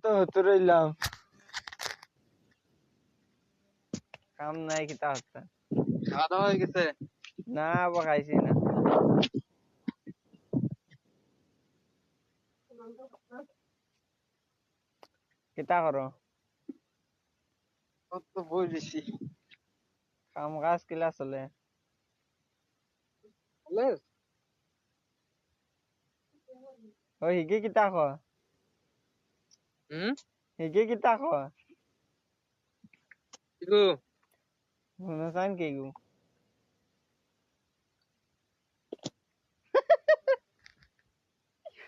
তো তো রইলাম কাম নাই কিতা হচ্ছে খাওয়া দাওয়া হয়ে গেছে? না খাইছি না কিতা করো তো বই বেশি কাম কাজ কিলা চলে ওই হিগে কিতা খ হিগে কিতা খ শুনছান কি গু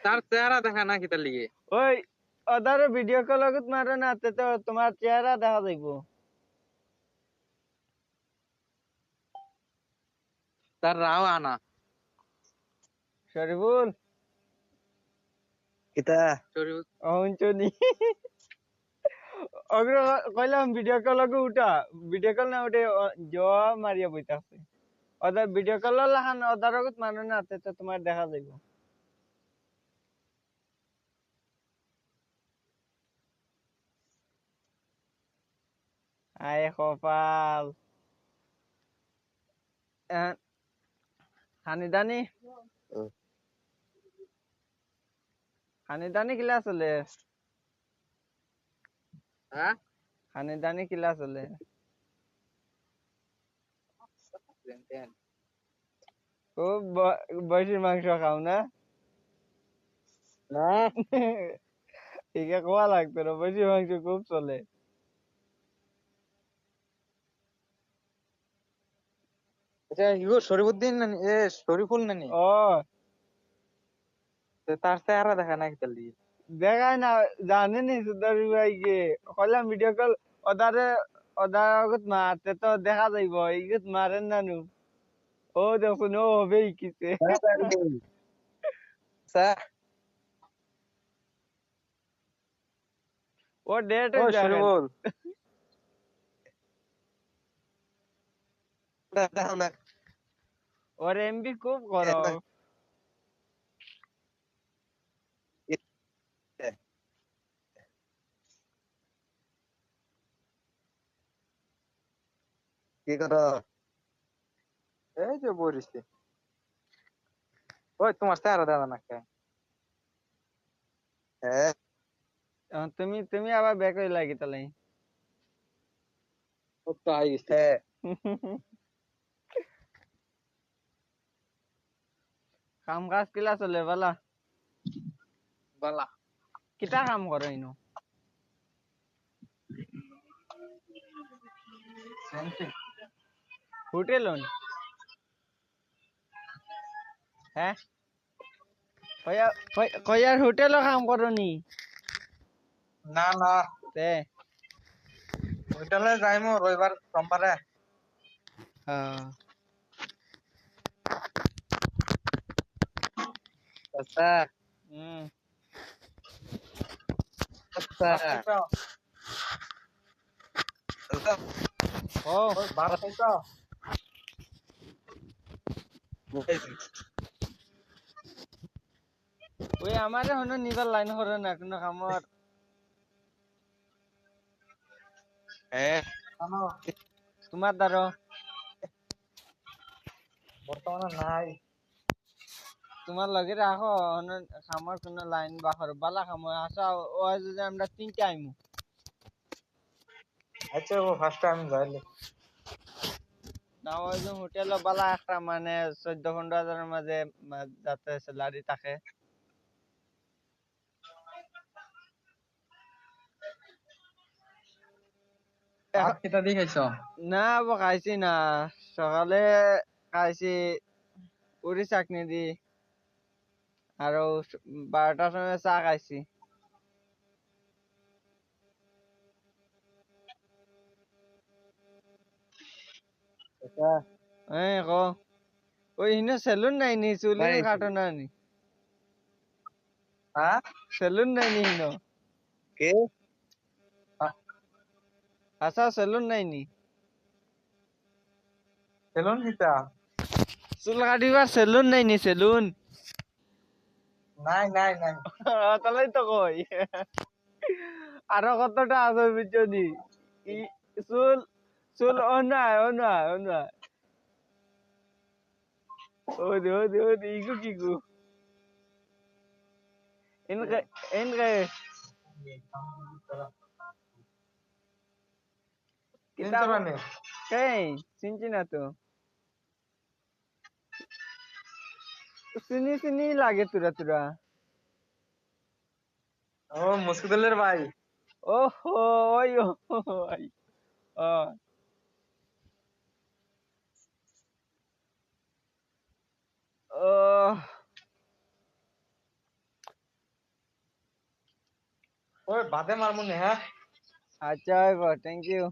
তার চেহারা দেখা না কিতার লিগে ওই ওদারে ভিডিও কল লগত মারো না তে তো তোমার চেহারা দেখা যাইব তার রাও আনা শরীফুল কিতা শরীফুল অহঞ্চনি অগ্র কইলাম ভিডিও কল লগে উঠা ভিডিও কল না উঠে জোয়া মারিয়া বইতাছে ওদার ভিডিও কল লাহান ওদার লগত মারো না তে তো তোমার দেখা যাইব আয় কপাল হানিদানি হানিদানি কিলা চলে হ্যাঁ হানিদানি কিলা চলে খুব বয়সের মাংস খাও না না একে কোয়া লাগতো না বয়সের মাংস খুব চলে আচ্ছা ইগো শরীফুদ্দিন নানি এ শরীফুল নানি ও তার চেহারা দেখা না কিতার লিগে দেখায় না জানেনি সুন্দর ভাই গে কইলাম ভিডিও কল ওদারে ওদার আগত মারতে তো দেখা যাইব ইগত মারেন না নু ও দেখুন ও হবে কিছে ও ডেট ও শরীফুল দেখাও না ওর এমবি খুব করো কি করো এই যে বরিছি ওই তোমার চেহারা দেখা না কে হ্যাঁ তুমি তুমি আবার ব্যাক হই লাগি তাহলে ও তো আই গেছে কাম কাজ কিলা চলে বালা বালা কিতা কাম করো ইনো হোটেল হ্যাঁ কয়ার হোটেলও কাম করো নি না না তে হোটেলে যাইমু রবিবার সোমবারে আচ্ছা আচ্ছা ও বারো খাইছো ওই আমারে হনো নিবার লাইন করে না কোনো কামর তোমার দ্বারা বর্তমানে নাই তোমার লগে রাখো হনো কামর কোনো লাইন বাখর বালা কামর আসা ও যদি আমরা তিনটা আইমু আচ্ছা ও ফার্স্ট টাইম যাইলে না ওই যে হোটেল বালা একটা মানে 14-15 হাজারের মাঝে যাতে স্যালারি থাকে কিটা দিয়ে খাইছো না খাইছি না সকালে খাইছি পুরি চাটনি দি আর 12টার সময় চা খাইছি কো ওই হিনো সেলুন নাই নি চুলি কাটো না নি হ্যাঁ সেলুন নাই নি হিনো কে আচ্ছা সেলুন নাই নি সেলুন কিটা চুল কাটিবার সেলুন নাই নি সেলুন নাই নাই নাই তাহলে তো কই আরো কতটা আছে বুঝছি চুল চুল অন্যায় ওদি ইগু কিগু এনকে এনকে কিতাব চিনতে কেই চিনছি না তো চিনি লাগে তুরা ও মুস্কুদুলের ভাই। ওহো ওই ওই ও ও ওই বাদে মারমুনি হ্যাঁ। আচ্ছা থ্যাংক ইউ